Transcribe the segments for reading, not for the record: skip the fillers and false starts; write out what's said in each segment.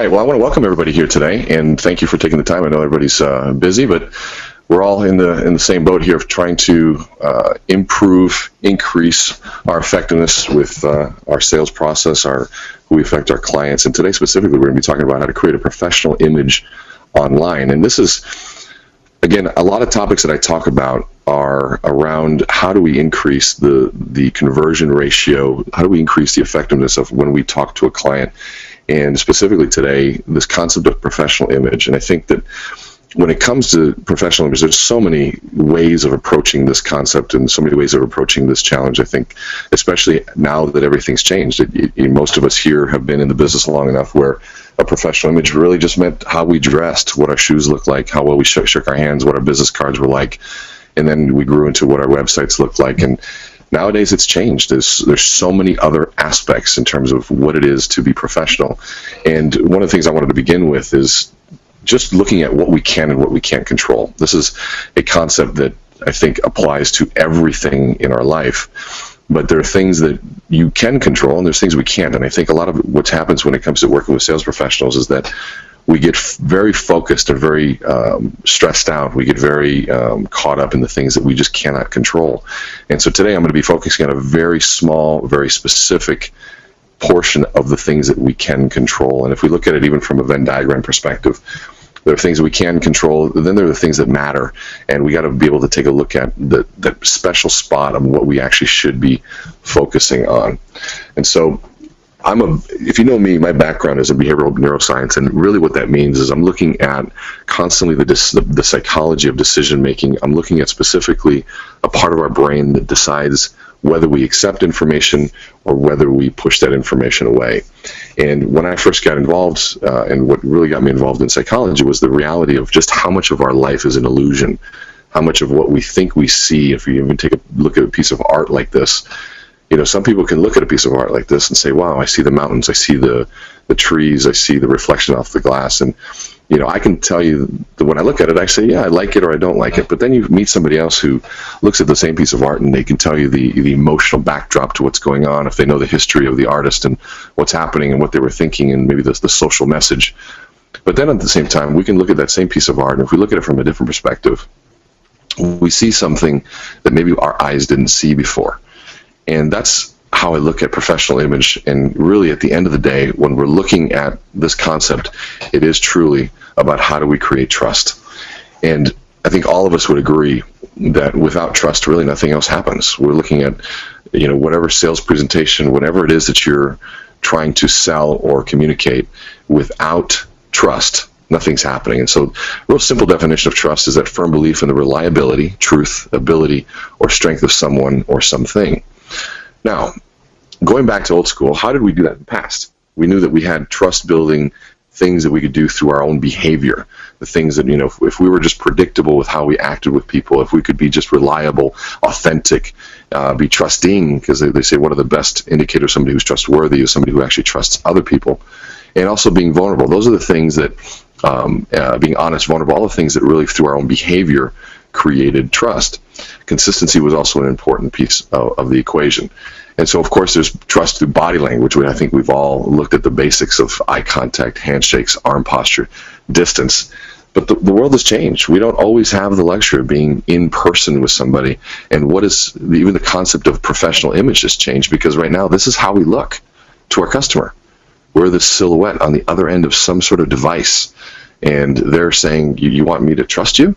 right. Well, I want to welcome everybody here today, and thank you for taking the time. I know everybody's busy, but we're all in the same boat here of trying to increase our effectiveness with our sales process, who we affect our clients. And today specifically, we're going to be talking about how to create a professional image online. And this is, again, a lot of topics that I talk about are around how do we increase the conversion ratio, how do we increase the effectiveness of when we talk to a client, and specifically today, this concept of professional image. And I think that when it comes to professional image, there's so many ways of approaching this concept and so many ways of approaching this challenge. I think, especially now that everything's changed, most of us here have been in the business long enough where a professional image really just meant how we dressed, what our shoes looked like, how well we shook our hands, what our business cards were like, and then we grew into what our websites looked like. And nowadays it's changed. There's so many other aspects in terms of what it is to be professional. And one of the things I wanted to begin with is just looking at what we can and what we can't control. This is a concept that I think applies to everything in our life. But there are things that you can control and there's things we can't. And I think a lot of what happens when it comes to working with sales professionals is that we get very focused and very stressed out. We get very caught up in the things that we just cannot control. And so today I'm going to be focusing on a very small, very specific portion of the things that we can control. And if we look at it even from a Venn diagram perspective, there are things that we can control, then there are the things that matter. And we got to be able to take a look at the special spot of what we actually should be focusing on. And so if you know me, my background is in behavioral neuroscience, and really what that means is I'm looking at constantly the psychology of decision making. I'm looking at specifically a part of our brain that decides whether we accept information or whether we push that information away. And when I first got involved, and what really got me involved in psychology was the reality of just how much of our life is an illusion, how much of what we think we see, if you even take a look at a piece of art like this. Some people can look at a piece of art like this and say, wow, I see the mountains, I see the trees, I see the reflection off the glass. And, I can tell you that when I look at it, I say, yeah, I like it or I don't like it. But then you meet somebody else who looks at the same piece of art and they can tell you the emotional backdrop to what's going on, if they know the history of the artist and what's happening and what they were thinking and maybe the social message. But then at the same time, we can look at that same piece of art, and if we look at it from a different perspective, we see something that maybe our eyes didn't see before. And that's how I look at professional image. And really, at the end of the day, when we're looking at this concept, it is truly about how do we create trust. And I think all of us would agree that without trust, really nothing else happens. We're looking at, whatever sales presentation, whatever it is that you're trying to sell or communicate, without trust, nothing's happening. And so, real simple definition of trust is that firm belief in the reliability, truth, ability, or strength of someone or something. Now, going back to old school, how did we do that in the past? We knew that we had trust-building things that we could do through our own behavior, the things that, if we were just predictable with how we acted with people, if we could be just reliable, authentic, be trusting, because they say one of the best indicators of somebody who's trustworthy is somebody who actually trusts other people, and also being vulnerable. Those are the things that, being honest, vulnerable, all the things that really through our own behavior created trust. Consistency was also an important piece of the equation. And so, of course, there's trust through body language, which I think we've all looked at the basics of eye contact, handshakes, arm posture, distance. But the world has changed. We don't always have the luxury of being in person with somebody. And even the concept of professional image has changed, because right now this is how we look to our customer. We're the silhouette on the other end of some sort of device. And they're saying, you want me to trust you?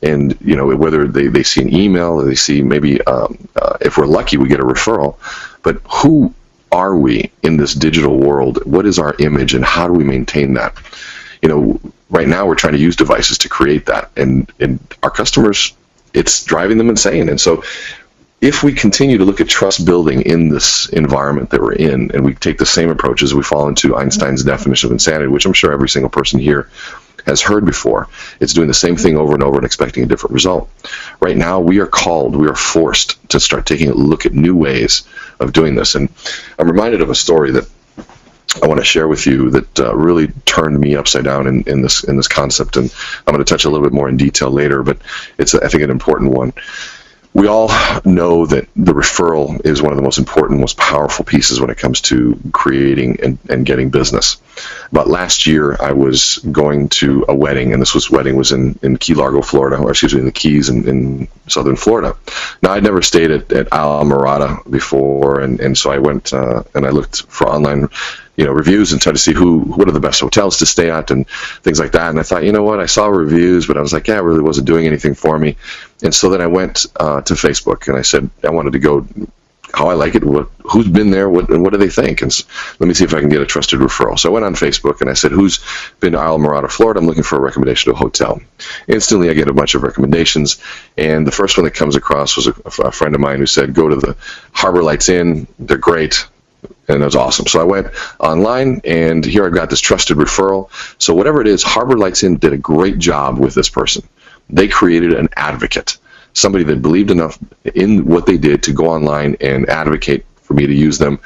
And, whether they see an email or they see maybe, if we're lucky, we get a referral. But who are we in this digital world? What is our image, and how do we maintain that? Right now we're trying to use devices to create that. And our customers, it's driving them insane. And so if we continue to look at trust building in this environment that we're in, and we take the same approaches, we fall into Einstein's definition of insanity, which I'm sure every single person here has heard before. It's doing the same thing over and over and expecting a different result. Right now, we are forced to start taking a look at new ways of doing this. And I'm reminded of a story that I want to share with you that really turned me upside down in this concept. And I'm going to touch a little bit more in detail later, but it's, I think, an important one. We all know that the referral is one of the most important, most powerful pieces when it comes to creating and getting business. But last year, I was going to a wedding, and this wedding was in Key Largo, Florida, or excuse me, in the Keys in southern Florida. Now, I'd never stayed at Islamorada before, and so I went and I looked for online reviews and tried to see what are the best hotels to stay at and things like that. And I thought, you know what, I saw reviews, but I was like, yeah, it really wasn't doing anything for me. And so then I went to Facebook, and I said, I wanted to go how I like it, who's been there, and what do they think? And so, let me see if I can get a trusted referral. So I went on Facebook, and I said, who's been to Islamorada, Florida? I'm looking for a recommendation to a hotel. Instantly, I get a bunch of recommendations, and the first one that comes across was a friend of mine who said, go to the Harbor Lights Inn. They're great. And it was awesome. So I went online, and here I've got this trusted referral. So whatever it is, Harbor Lights Inn did a great job with this person. They created an advocate, somebody that believed enough in what they did to go online and advocate for me to use them.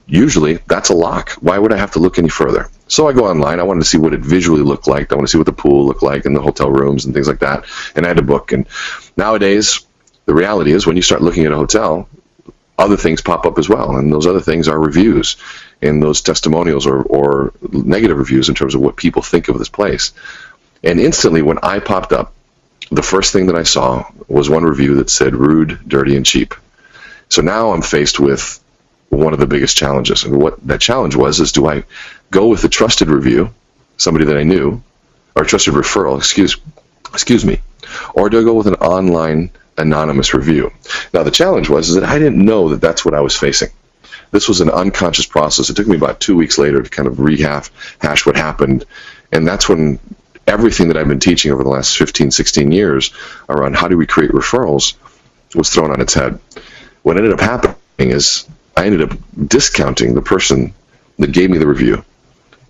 Usually, that's a lock. Why would I have to look any further? So I go online. I wanted to see what it visually looked like. I want to see what the pool looked like and the hotel rooms and things like that. And I had to book. And nowadays, the reality is when you start looking at a hotel, other things pop up as well, and those other things are reviews and those testimonials or negative reviews in terms of what people think of this place. And instantly, when I popped up, the first thing that I saw was one review that said rude, dirty, and cheap. So now I'm faced with one of the biggest challenges, and what that challenge was is, do I go with a trusted review, somebody that I knew, or a trusted referral, excuse me, or do I go with an online anonymous review? Now, the challenge was that I didn't know that that's what I was facing. This was an unconscious process. It took me about 2 weeks later to kind of rehash what happened, and that's when everything that I've been teaching over the last 15, 16 years around how do we create referrals was thrown on its head. What ended up happening is I ended up discounting the person that gave me the review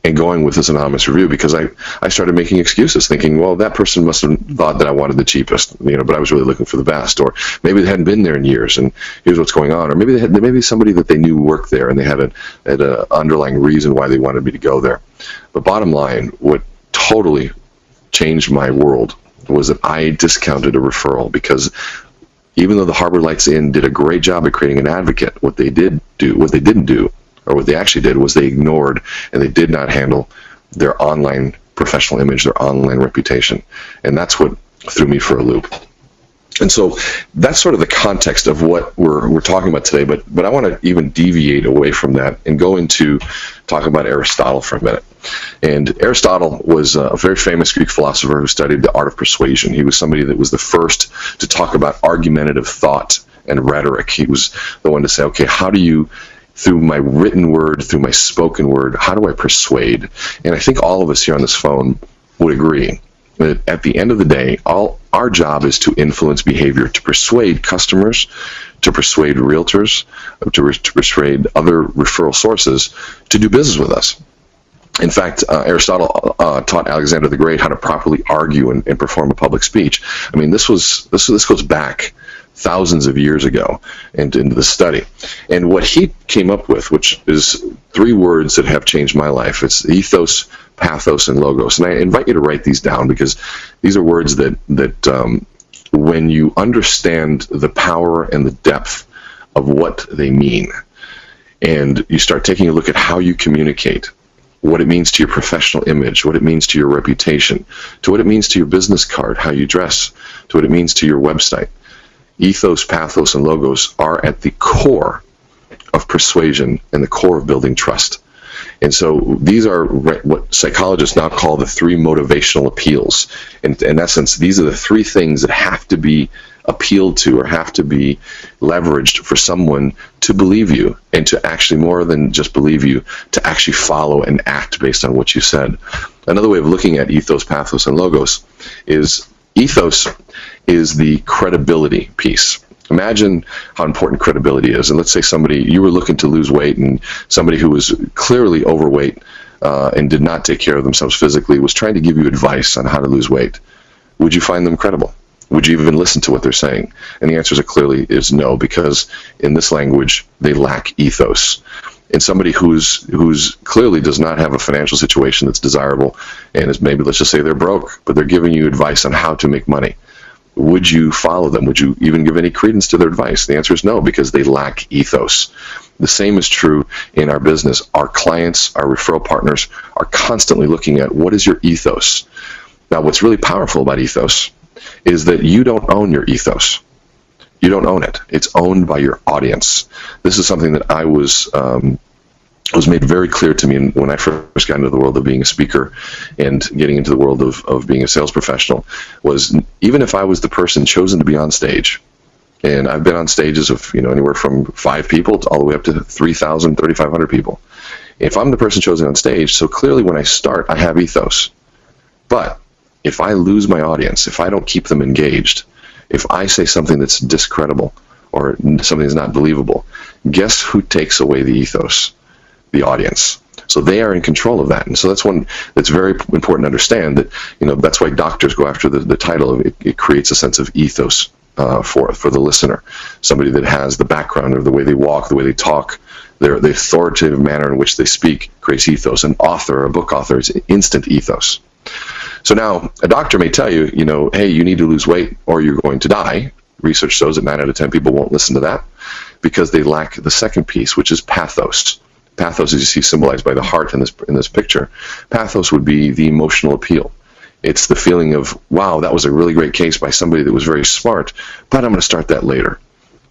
and going with this anonymous review because I started making excuses, thinking, well, that person must have thought that I wanted the cheapest, but I was really looking for the best, or maybe they hadn't been there in years, and here's what's going on, or maybe maybe somebody that they knew worked there, and they had an underlying reason why they wanted me to go there. But bottom line, what totally changed my world was that I discounted a referral because even though the Harbor Lights Inn did a great job at creating an advocate, what they didn't do, or what they actually did was they ignored and they did not handle their online professional image, their online reputation. And that's what threw me for a loop. And so that's sort of the context of what we're talking about today, but I want to even deviate away from that and go into talking about Aristotle for a minute. And Aristotle was a very famous Greek philosopher who studied the art of persuasion. He was somebody that was the first to talk about argumentative thought and rhetoric. He was the one to say, okay, how do you, through my written word, through my spoken word, how do I persuade? And I think all of us here on this phone would agree that at the end of the day, our job is to influence behavior, to persuade customers, to persuade realtors, to persuade other referral sources to do business with us. In fact, Aristotle taught Alexander the Great how to properly argue and perform a public speech. I mean, this goes back thousands of years ago into the study. And what he came up with, which is 3 words that have changed my life, it's ethos, pathos, and logos. And I invite you to write these down because these are words that when you understand the power and the depth of what they mean, and you start taking a look at how you communicate, what it means to your professional image, what it means to your reputation, to what it means to your business card, how you dress, to what it means to your website. Ethos, pathos, and logos are at the core of persuasion and the core of building trust. And so these are what psychologists now call the 3 motivational appeals. In essence, these are the 3 things that have to be appealed to or have to be leveraged for someone to believe you, and to actually, more than just believe you, to actually follow and act based on what you said. Another way of looking at ethos, pathos, and logos is ethos is the credibility piece. Imagine how important credibility is. And let's say you were looking to lose weight, and somebody who was clearly overweight and did not take care of themselves physically was trying to give you advice on how to lose weight. Would you find them credible? Would you even listen to what they're saying? And the answer is no, because in this language, they lack ethos. And somebody who's clearly does not have a financial situation that's desirable, and is maybe, let's just say they're broke, but they're giving you advice on how to make money. would you follow them? Would you even give any credence to their advice? The answer is no, because they lack ethos. The same is true in our business. Our clients, our referral partners are constantly looking at, what is your ethos? Now, what's really powerful about ethos is that you don't own your ethos. You don't own it. It's owned by your audience. This is something that I was made very clear to me when I first got into the world of being a speaker and getting into the world of being a sales professional, was even if I was the person chosen to be on stage, and I've been on stages of anywhere from 5 people all the way up to 3,000, 3,500 people. If I'm the person chosen on stage, so clearly when I start, I have ethos. But if I lose my audience, if I don't keep them engaged, if I say something that's discredible or something that's not believable, guess who takes away the ethos? The audience. So they are in control of that. And so that's one that's very important to understand, that that's why doctors go after the title. It creates a sense of ethos for the listener. Somebody that has the background of the way they walk, the way they talk, the authoritative manner in which they speak creates ethos. An author, a book author, is instant ethos. So now a doctor may tell you, hey, you need to lose weight or you're going to die. Research shows that 9 out of 10 people won't listen to that because they lack the second piece, which is pathos. Pathos, as you see symbolized by the heart in this picture, pathos would be the emotional appeal. It's the feeling of, wow, that was a really great case by somebody that was very smart, but I'm going to start that later.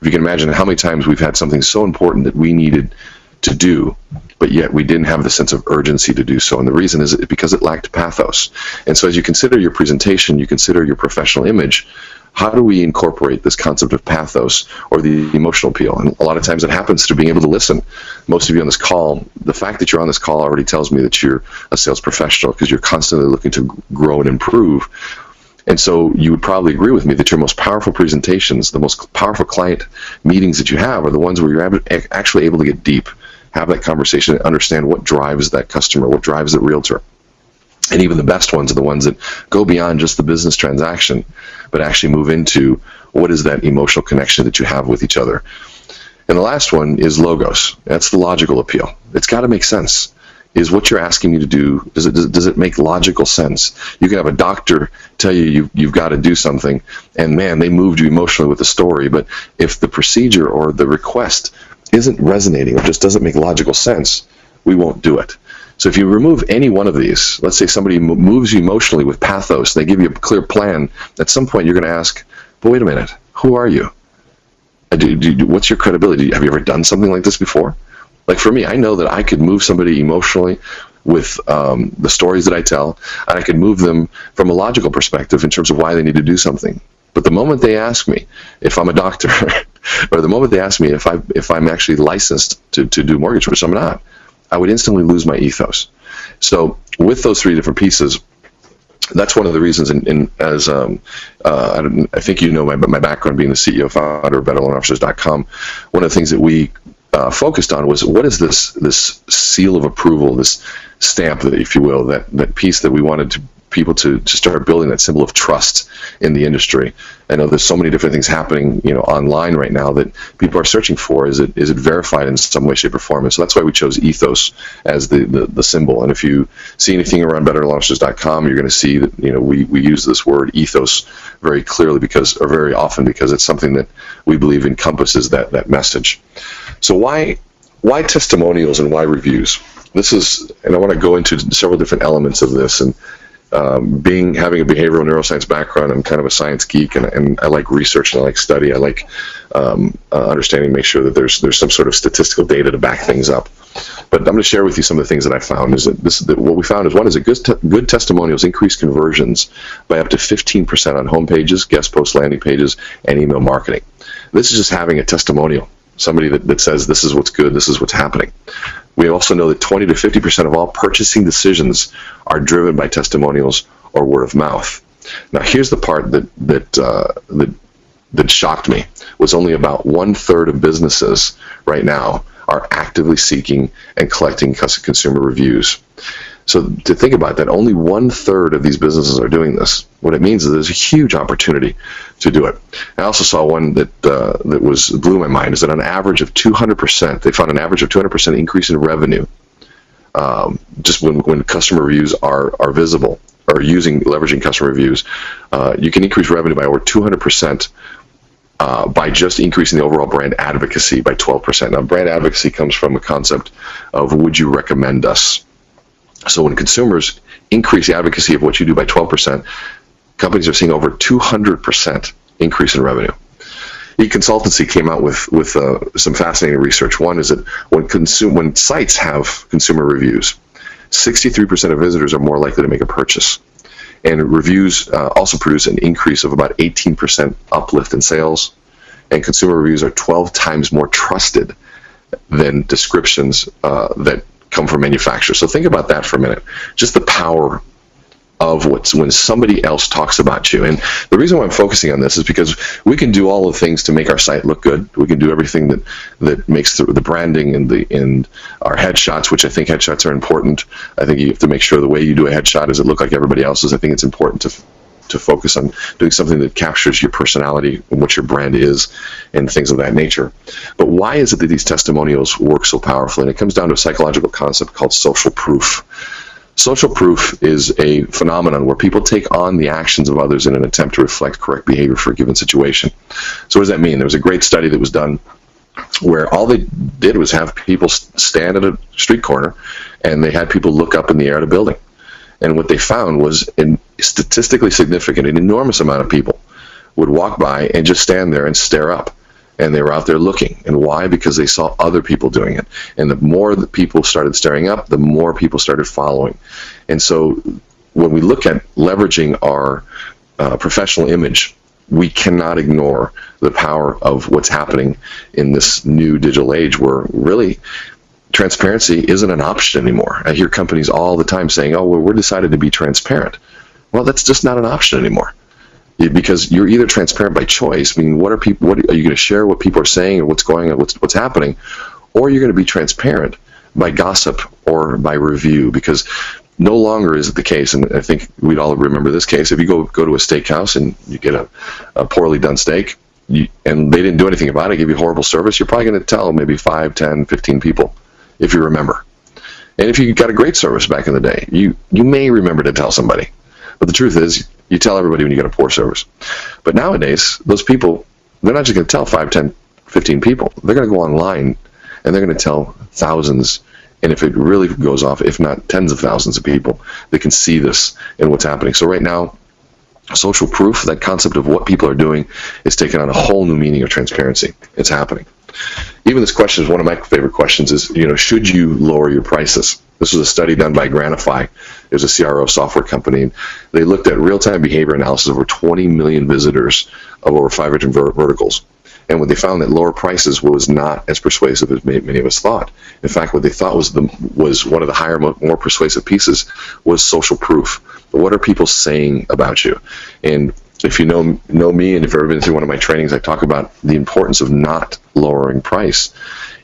If you can imagine how many times we've had something so important that we needed to do, but yet we didn't have the sense of urgency to do so. And the reason is because it lacked pathos. And so as you consider your presentation, you consider your professional image, how do we incorporate this concept of pathos or the emotional appeal? And a lot of times it happens through being able to listen. Most of you on this call, the fact that you're on this call already tells me that you're a sales professional, because you're constantly looking to grow and improve. And so you would probably agree with me that your most powerful presentations, the most powerful client meetings that you have, are the ones where you're actually able to get deep, have that conversation, and understand what drives that customer, what drives that realtor. And even the best ones are the ones that go beyond just the business transaction, but actually move into what is that emotional connection that you have with each other. And the last one is logos. That's the logical appeal. It's got to make sense. Is what you're asking me to do, does it make logical sense? You can have a doctor tell you've got to do something, and man, they moved you emotionally with the story, but if the procedure or the request isn't resonating or just doesn't make logical sense, we won't do it. So if you remove any one of these, let's say somebody moves you emotionally with pathos, they give you a clear plan, at some point you're going to ask, but wait a minute, who are you? What's your credibility? Have you ever done something like this before? Like for me, I know that I could move somebody emotionally with the stories that I tell, and I could move them from a logical perspective in terms of why they need to do something. But the moment they ask me if I'm a doctor, or the moment they ask me if I'm actually licensed to do mortgage, which I'm not, I would instantly lose my ethos. So with those 3 different pieces, that's one of the reasons. I think my background being the CEO founder of BetterLoanOfficers.com. One of the things that we focused on was, what is this seal of approval, this stamp, if you will, that piece that we wanted people to start building, that symbol of trust in the industry. I know there's so many different things happening online right now that people are searching for. Is it verified in some way, shape, or form? And so that's why we chose ethos as the symbol. And if you see anything around BetterLoanOfficers.com, you're going to see that we use this word ethos very clearly very often because it's something that we believe encompasses that message. So why testimonials and why reviews? And I want to go into several different elements of this. And having a behavioral neuroscience background, I'm kind of a science geek, and I like research and I like study. I like understanding, make sure that there's some sort of statistical data to back things up. But I'm going to share with you some of the things that I found. What we found is, one is that good testimonials increase conversions by up to 15% on home pages, guest post landing pages, and email marketing. This is just having a testimonial, somebody that says this is what's good, this is what's happening. We also know that 20 to 50% of all purchasing decisions are driven by testimonials or word of mouth. Now, here's the part that shocked me, was only about 1/3 of businesses right now are actively seeking and collecting consumer reviews. So to think about that, only 1/3 of these businesses are doing this. What it means is there's a huge opportunity to do it. I also saw one that blew my mind, is that on average of 200%, they found an average of 200% increase in revenue just when customer reviews are visible or leveraging customer reviews, you can increase revenue by over 200% by just increasing the overall brand advocacy by 12%. Now, brand advocacy comes from a concept of would you recommend us? So when consumers increase the advocacy of what you do by 12%, companies are seeing over 200% increase in revenue. E-Consultancy came out with some fascinating research. One is that when sites have consumer reviews, 63% of visitors are more likely to make a purchase. And reviews also produce an increase of about 18% uplift in sales. And consumer reviews are 12 times more trusted than descriptions that come from manufacturers. So think about that for a minute. Just the power of when somebody else talks about you. And the reason why I'm focusing on this is because we can do all the things to make our site look good. We can do everything that makes the branding and our headshots, which I think headshots are important. I think you have to make sure the way you do a headshot doesn't look like everybody else's. I think it's important to focus on doing something that captures your personality and what your brand is and things of that nature. But why is it that these testimonials work so powerfully? And it comes down to a psychological concept called social proof. Social proof is a phenomenon where people take on the actions of others in an attempt to reflect correct behavior for a given situation. So what does that mean? There was a great study that was done where all they did was have people stand at a street corner and they had people look up in the air at a building. And what they found was statistically significant, an enormous amount of people would walk by and just stand there and stare up. And they were out there looking. And why? Because they saw other people doing it. And the more that people started staring up, the more people started following. And so when we look at leveraging our professional image, we cannot ignore the power of what's happening in this new digital age where really transparency isn't an option anymore. I hear companies all the time saying, oh, well, we're decided to be transparent. Well, that's just not an option anymore. Because you're either transparent by choice, meaning what are you going to share what people are saying or what's going on, what's happening, or you're going to be transparent by gossip or by review. Because no longer is it the case, and I think we'd all remember this case. If you go to a steakhouse and you get a poorly done steak, and they didn't do anything about it, give you horrible service, you're probably going to tell maybe 5, 10, 15 people, if you remember. And if you got a great service back in the day, you may remember to tell somebody. But the truth is, you tell everybody when you get a poor service. But nowadays, those people, they're not just going to tell 5, 10, 15 people. They're going to go online, and they're going to tell thousands. And if it really goes off, if not tens of thousands of people, they can see this and what's happening. So right now, social proof, that concept of what people are doing, is taking on a whole new meaning of transparency. It's happening. Even this question is one of my favorite questions is, should you lower your prices? This was a study done by Granify. It was a CRO software company. And they looked at real-time behavior analysis of over 20 million visitors of over 500 verticals. And what they found that lower prices was not as persuasive as many of us thought. In fact, what they thought was one of the higher, more persuasive pieces was social proof. What are people saying about you? And if you know me, and if you've ever been through one of my trainings, I talk about the importance of not lowering price.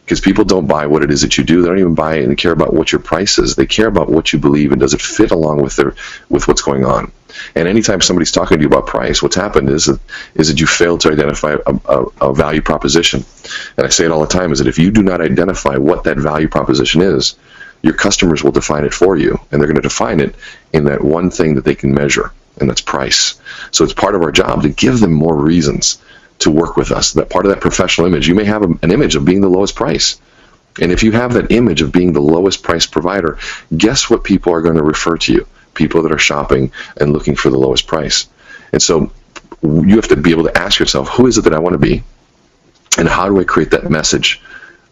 Because people don't buy what it is that you do. They don't even buy and care about what your price is. They care about what you believe and does it fit along with what's going on. And anytime somebody's talking to you about price, what's happened is that you fail to identify a value proposition. And I say it all the time, is that if you do not identify what that value proposition is, your customers will define it for you. And they're going to define it in that one thing that they can measure, and that's price. So it's part of our job to give them more reasons to work with us. That part of that professional image, you may have an image of being the lowest price. And if you have that image of being the lowest price provider, guess what people are going to refer to you? People that are shopping and looking for the lowest price. And so you have to be able to ask yourself, who is it that I want to be? And how do I create that message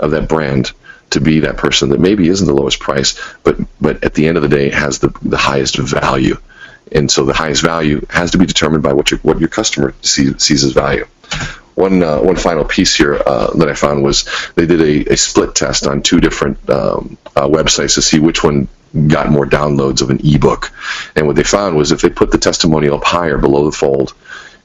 of that brand to be that person that maybe isn't the lowest price, but at the end of the day has the highest value? And so the highest value has to be determined by what your customer sees as value. One final piece here that I found was they did a split test on 2 different websites to see which one got more downloads of an ebook. And what they found was if they put the testimonial up higher below the fold,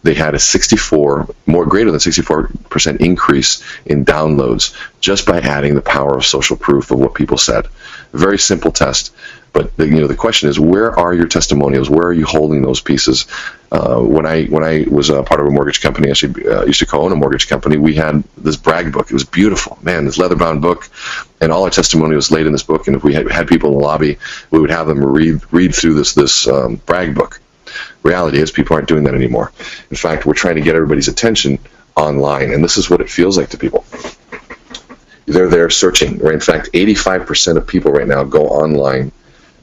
they had a greater than 64% increase in downloads just by adding the power of social proof of what people said. Very simple test, but the question is, where are your testimonials? Where are you holding those pieces? When I was a part of a mortgage company, actually used to co-own a mortgage company, we had this brag book. It was beautiful, man, this leather-bound book, and all our testimonials laid in this book. And if we had people in the lobby, we would have them read through this brag book. Reality is, people aren't doing that anymore. In fact, we're trying to get everybody's attention online, and this is what it feels like to people. They're there searching. Right? In fact, 85% of people right now go online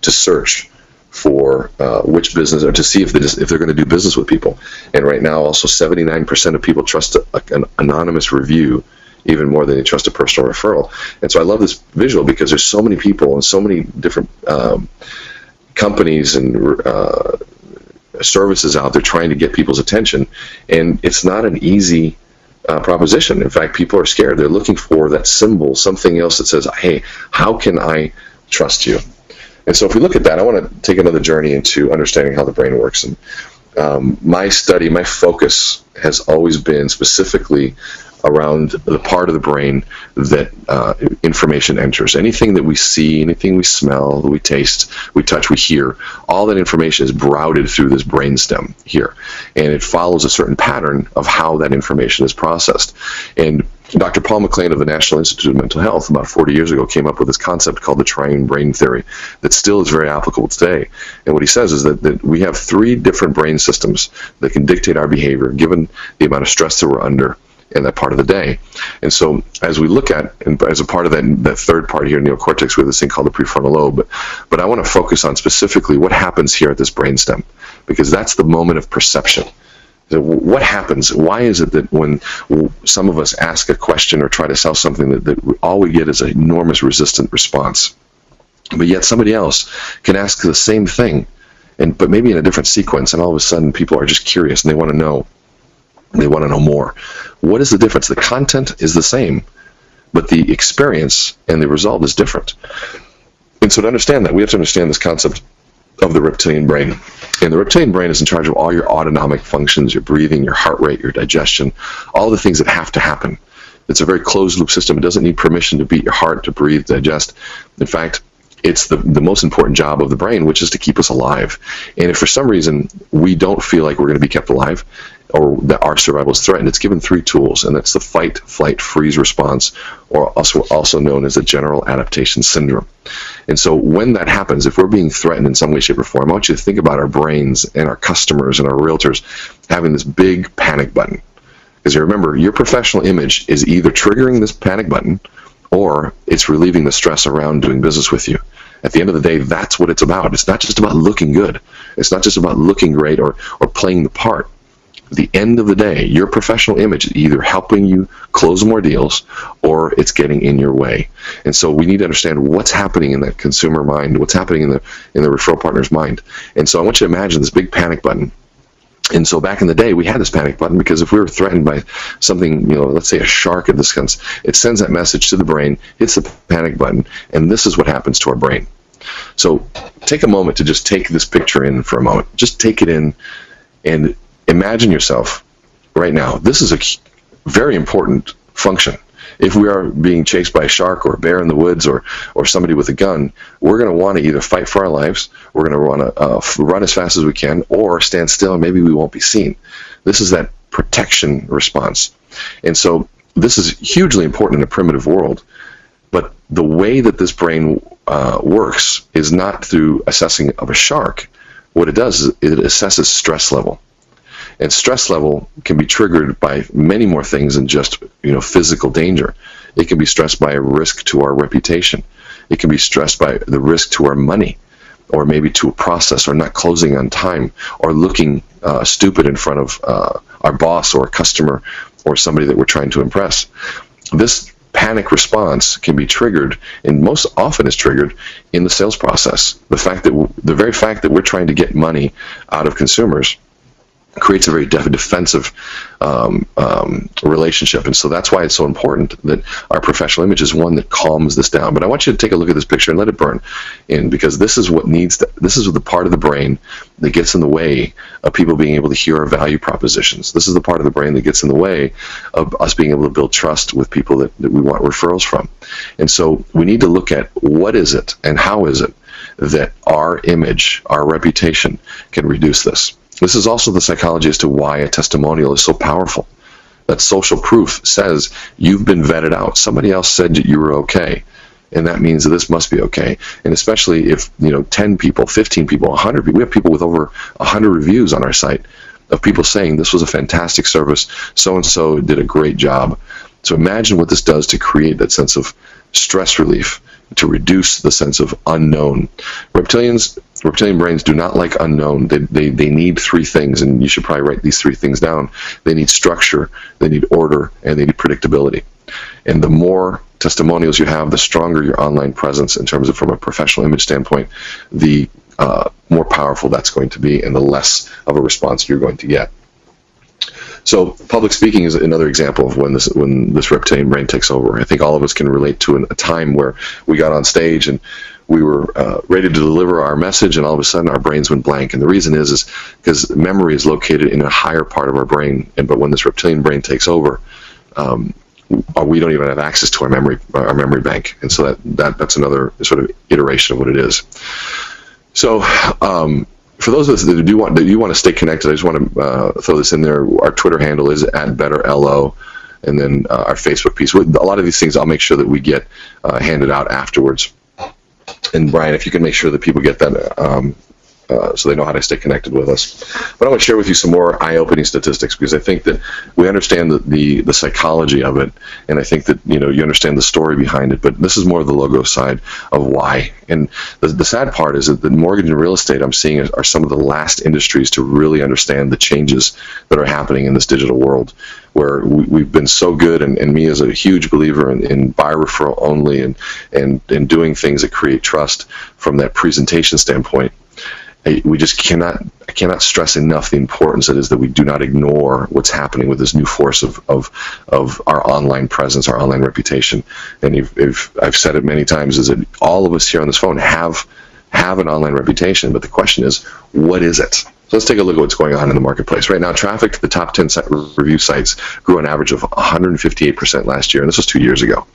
to search for which business, or to see if they're going to do business with people. And right now, also 79% of people trust an anonymous review even more than they trust a personal referral. And so I love this visual because there's so many people and so many different companies and services out there trying to get people's attention, and it's not an easy proposition. In fact, people are scared. They're looking for that symbol, something else that says, hey, how can I trust you? And so if we look at that, I want to take another journey into understanding how the brain works. And my focus has always been specifically around the part of the brain that information enters. Anything that we see, anything we smell, we taste, we touch, we hear, all that information is routed through this brainstem here. And it follows a certain pattern of how that information is processed. And Dr. Paul MacLean of the National Institute of Mental Health about 40 years ago came up with this concept called the TRIUNE brain theory that still is very applicable today. And what he says is that we have 3 different brain systems that can dictate our behavior given the amount of stress that we're under in that part of the day. And so as we look at, and as a part of that third part here, neocortex, we have this thing called the prefrontal lobe, but I want to focus on specifically what happens here at this brainstem, because that's the moment of perception. So what happens? Why is it that when some of us ask a question or try to sell something that all we get is an enormous resistant response, but yet somebody else can ask the same thing, but maybe in a different sequence, and all of a sudden people are just curious and they want to know. They want to know more. What is the difference? The content is the same, but the experience and the result is different. And so to understand that, we have to understand this concept of the reptilian brain. And the reptilian brain is in charge of all your autonomic functions, your breathing, your heart rate, your digestion, all the things that have to happen. It's a very closed loop system. It doesn't need permission to beat your heart, to breathe, digest. In fact, it's the most important job of the brain, which is to keep us alive. And if for some reason we don't feel like we're going to be kept alive, or that our survival is threatened, it's given 3 tools, and that's the fight, flight, freeze response, or also known as the general adaptation syndrome. And so when that happens, if we're being threatened in some way, shape, or form, I want you to think about our brains and our customers and our realtors having this big panic button. Because you remember, your professional image is either triggering this panic button or it's relieving the stress around doing business with you. At the end of the day, that's what it's about. It's not just about looking good. It's not just about looking great or playing the part. At the end of the day, your professional image is either helping you close more deals or it's getting in your way. And so we need to understand what's happening in that consumer mind, what's happening in the referral partner's mind. And so I want you to imagine this big panic button. And so back in the day, we had this panic button because if we were threatened by something, let's say a shark in this sense, it sends that message to the brain, hits the panic button, and this is what happens to our brain. So take a moment to just take this picture in for a moment. Just take it in and imagine yourself right now. This is a very important function. If we are being chased by a shark or a bear in the woods or somebody with a gun, we're going to want to either fight for our lives, we're going to want to run as fast as we can, or stand still and maybe we won't be seen. This is that protection response. And so this is hugely important in a primitive world, but the way that this brain works is not through assessing of a shark. What it does is it assesses stress level. And stress level can be triggered by many more things than just physical danger. It can be stressed by a risk to our reputation. It can be stressed by the risk to our money, or maybe to a process, or not closing on time, or looking stupid in front of our boss or a customer or somebody that we're trying to impress. This panic response can be triggered, and most often is triggered in the sales process. The very fact that we're trying to get money out of consumers creates a very defensive relationship. And so that's why it's so important that our professional image is one that calms this down. But I want you to take a look at this picture and let it burn in, because this is what this is the part of the brain that gets in the way of people being able to hear our value propositions. This is the part of the brain that gets in the way of us being able to build trust with people that we want referrals from. And so we need to look at what is it and how is it that our image, our reputation can reduce this. This is also the psychology as to why a testimonial is so powerful. That social proof says you've been vetted out. Somebody else said that you were okay, and that means that this must be okay. And especially if 10 people, 15 people, 100 people, we have people with over 100 reviews on our site of people saying this was a fantastic service, so-and-so did a great job. So imagine what this does to create that sense of stress relief, to reduce the sense of unknown. Reptilian brains do not like unknown. They need three things, and you should probably write these three things down. They need structure, they need order, and they need predictability. And the more testimonials you have, the stronger your online presence in terms of from a professional image standpoint, the more powerful that's going to be and the less of a response you're going to get. So public speaking is another example of when this reptilian brain takes over. I think all of us can relate to a time where we got on stage and we were ready to deliver our message, and all of a sudden our brains went blank. And the reason is because memory is located in a higher part of our brain, but when this reptilian brain takes over, we don't even have access to our memory bank. And so that's another sort of iteration of what it is. So for those of us that do want to stay connected, I just want to throw this in there. Our Twitter handle is @BetterLO, and then our Facebook piece. A lot of these things I'll make sure that we get handed out afterwards. And Brian, if you can make sure that people get that so they know how to stay connected with us. But I want to share with you some more eye-opening statistics, because I think that we understand the psychology of it, and I think that you understand the story behind it. But this is more of the logo side of why. And the sad part is that the mortgage and real estate I'm seeing are some of the last industries to really understand the changes that are happening in this digital world, where we've been so good, and me as a huge believer in buyer referral only and doing things that create trust from that presentation standpoint. We just I cannot stress enough the importance it is that we do not ignore what's happening with this new force of our online presence, our online reputation. And I've said it many times, is that all of us here on this phone have an online reputation, but the question is, what is it? So let's take a look at what's going on in the marketplace. Right now, traffic to the top 10 review sites grew an average of 158% last year, and this was 2 years ago.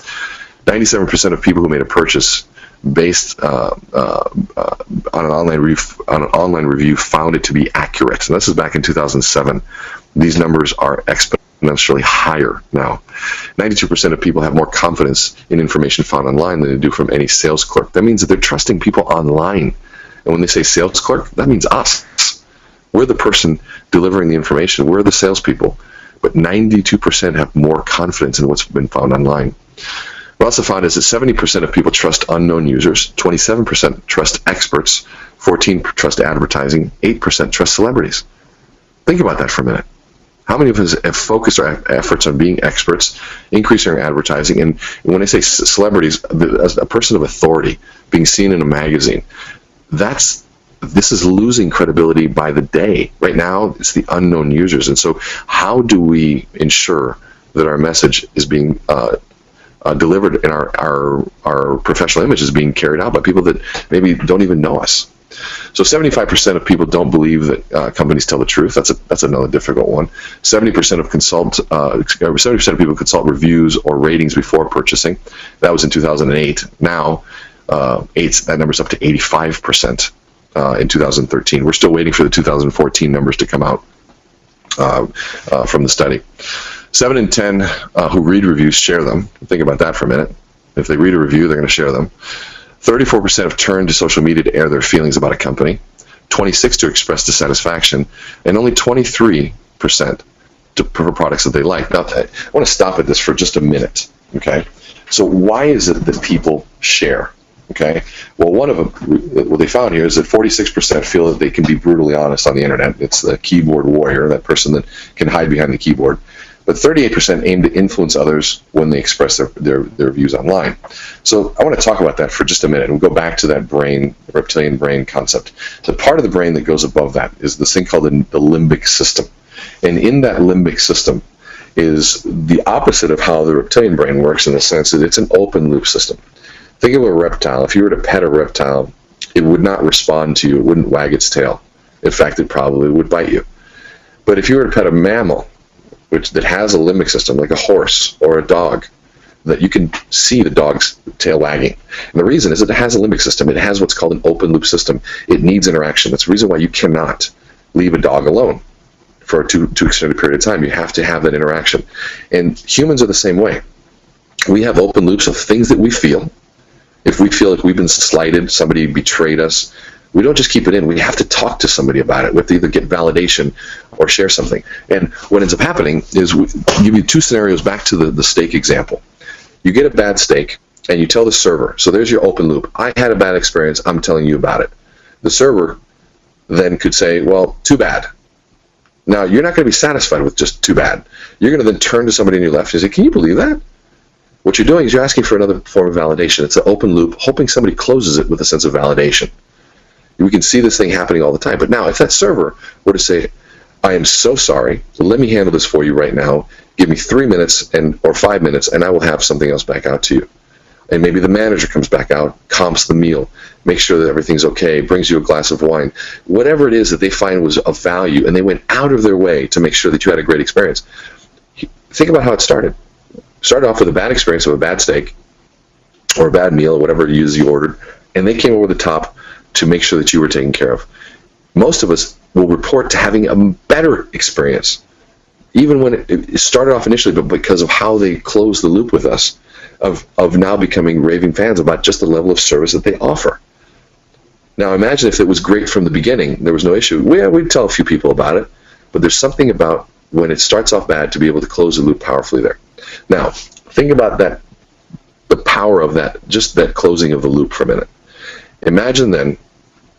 97% of people who made a purchase based on an online review found it to be accurate. And this is back in 2007. These numbers are exponentially higher now. 92% of people have more confidence in information found online than they do from any sales clerk. That means that they're trusting people online. And when they say sales clerk, that means us. We're the person delivering the information. We're the salespeople. But 92% have more confidence in what's been found online. We also found is that 70% of people trust unknown users, 27% trust experts, 14% trust advertising, 8% trust celebrities. Think about that for a minute. How many of us have focused our efforts on being experts, increasing our advertising? And when I say celebrities, as a person of authority, being seen in a magazine, this is losing credibility by the day. Right now, it's the unknown users. And so how do we ensure that our message is being delivered and our professional image is being carried out by people that maybe don't even know us? So 75% of people don't believe that companies tell the truth. That's another difficult one. 70% of people consult reviews or ratings before purchasing. That was in 2008. Now, that number's up to 85% in 2013. We're still waiting for the 2014 numbers to come out from the study. 7 in 10 who read reviews share them. Think about that for a minute. If they read a review, they're going to share them. 34% have turned to social media to air their feelings about a company. 26% to express dissatisfaction, and only 23% for products that they like. Now, I want to stop at this for just a minute. Okay, so why is it that people share? Okay, well, one of them, what they found here is that 46% feel that they can be brutally honest on the internet. It's the keyboard warrior, that person that can hide behind the keyboard. but 38% aim to influence others when they express their views online. So I want to talk about that for just a minute. We'll go back to that brain, reptilian brain concept. The part of the brain that goes above that is this thing called the limbic system. And in that limbic system is the opposite of how the reptilian brain works, in the sense that it's an open loop system. Think of a reptile. If you were to pet a reptile, it would not respond to you. It wouldn't wag its tail. In fact, it probably would bite you. But if you were to pet a mammal, that has a limbic system, like a horse or a dog, that you can see the dog's tail wagging. And the reason is that it has a limbic system. It has what's called an open loop system. It needs interaction. That's the reason why you cannot leave a dog alone for a too extended period of time. You have to have that interaction. And humans are the same way. We have open loops of things that we feel. If we feel like we've been slighted, somebody betrayed us, we don't just keep it in. We have to talk to somebody about it. We have to either get validation or share something. And what ends up happening is, we give you two scenarios back to the steak example. You get a bad steak, and you tell the server. So there's your open loop. I had a bad experience. I'm telling you about it. The server then could say, well, too bad. Now, you're not going to be satisfied with just too bad. You're going to then turn to somebody on your left and say, can you believe that? What you're doing is you're asking for another form of validation. It's an open loop, hoping somebody closes it with a sense of validation. We can see this thing happening all the time. But now, if that server were to say, I am so sorry, let me handle this for you right now, give me 3 minutes or 5 minutes, and I will have something else back out to you. And maybe the manager comes back out, comps the meal, makes sure that everything's okay, brings you a glass of wine. Whatever it is that they find was of value, and they went out of their way to make sure that you had a great experience. Think about how it started. Started off with a bad experience of a bad steak or a bad meal, or whatever it is you ordered, and they came over the top to make sure that you were taken care of. Most of us will report to having a better experience, even when it started off initially, but because of how they closed the loop with us, of now becoming raving fans about just the level of service that they offer. Now imagine if it was great from the beginning, there was no issue. We'd tell a few people about it, but there's something about when it starts off bad to be able to close the loop powerfully there. Now, think about that, the power of that, just that closing of the loop for a minute. Imagine then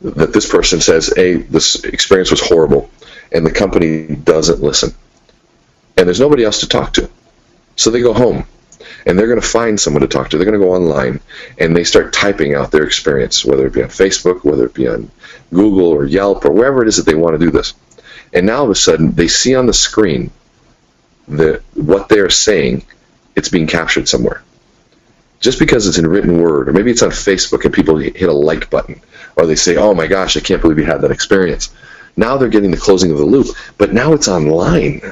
that this person says, hey, this experience was horrible, and the company doesn't listen. And there's nobody else to talk to. So they go home, and they're going to find someone to talk to. They're going to go online, and they start typing out their experience, whether it be on Facebook, whether it be on Google or Yelp, or wherever it is that they want to do this. And now all of a sudden, they see on the screen that what they're saying, it's being captured somewhere. Just because it's in written word, or maybe it's on Facebook and people hit a like button, or they say, oh my gosh, I can't believe you had that experience. Now they're getting the closing of the loop, but now it's online.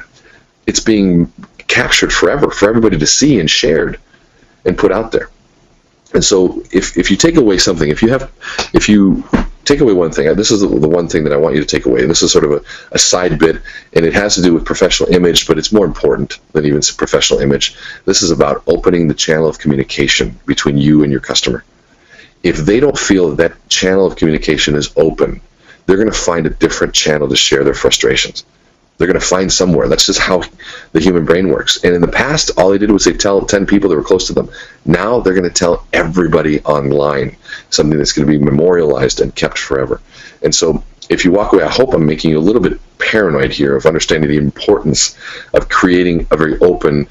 It's being captured forever for everybody to see and shared and put out there. And so if you take away something, if you take away one thing, this is the one thing that I want you to take away, and this is sort of a side bit, and it has to do with professional image, but it's more important than even professional image. This is about opening the channel of communication between you and your customer. If they don't feel that channel of communication is open, they're going to find a different channel to share their frustrations. They're going to find somewhere. That's just how the human brain works. And in the past, all they did was they tell 10 people that were close to them. Now they're going to tell everybody online, something that's going to be memorialized and kept forever. And so if you walk away, I hope I'm making you a little bit paranoid here of understanding the importance of creating a very open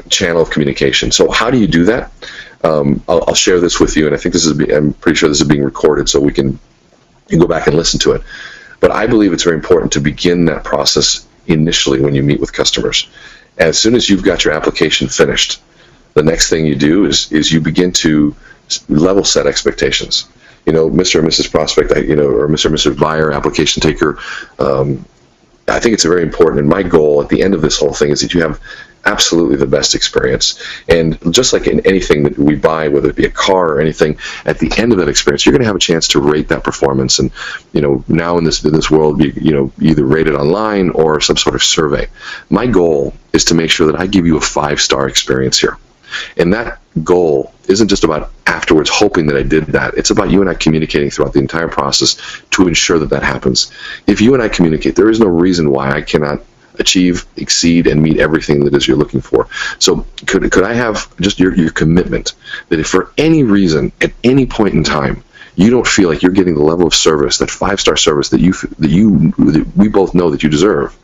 channel of communication. So how do you do that? I'll share this with you, and I think I'm pretty sure this is being recorded, so you can go back and listen to it. But I believe it's very important to begin that process initially when you meet with customers. As soon as you've got your application finished, the next thing you do is you begin to level set expectations. Mr. and Mrs. Prospect, or Mr. and Mrs. Buyer, application taker, I think it's very important. And my goal at the end of this whole thing is that you have absolutely the best experience. And just like in anything that we buy, whether it be a car or anything, at the end of that experience, you're going to have a chance to rate that performance. And now in this world, either rate it online or some sort of survey. My goal is to make sure that I give you a 5-star experience here. And that goal isn't just about afterwards hoping that I did that. It's about you and I communicating throughout the entire process to ensure that that happens. If you and I communicate, there is no reason why I cannot achieve, exceed, and meet everything that is you're looking for. So could I have just your commitment that if for any reason, at any point in time, you don't feel like you're getting the level of service, that 5-star service that we both know that you deserve,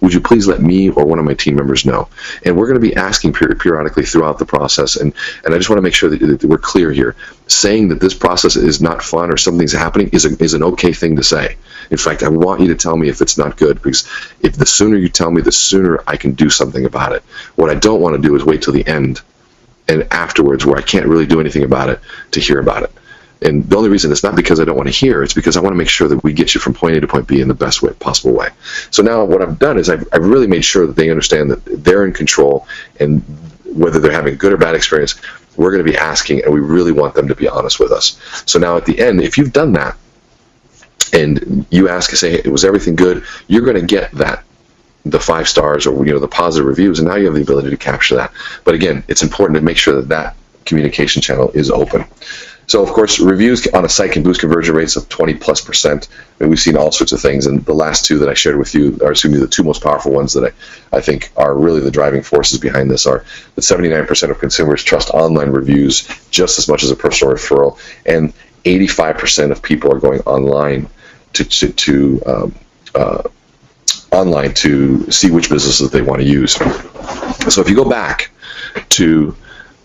would you please let me or one of my team members know? And we're going to be asking periodically throughout the process. And I just want to make sure that we're clear here. Saying that this process is not fun or something's happening is an okay thing to say. In fact, I want you to tell me if it's not good, because if the sooner you tell me, the sooner I can do something about it. What I don't want to do is wait till the end and afterwards, where I can't really do anything about it, to hear about it. And the only reason, it's not because I don't want to hear, it's because I want to make sure that we get you from point A to point B in the best possible way. So now what I've done is I've really made sure that they understand that they're in control, and whether they're having a good or bad experience, we're going to be asking, and we really want them to be honest with us. So now at the end, if you've done that, and you ask and say, hey, was everything good, you're going to get the 5 stars, or the positive reviews, and now you have the ability to capture that. But again, it's important to make sure that communication channel is open. So of course, reviews on a site can boost conversion rates of 20+%. And we've seen all sorts of things, and the last 2 that I shared with you are the 2 most powerful ones that I think are really the driving forces behind this, are that 79% of consumers trust online reviews just as much as a personal referral, and 85% of people are going online online to see which businesses they want to use. So if you go back to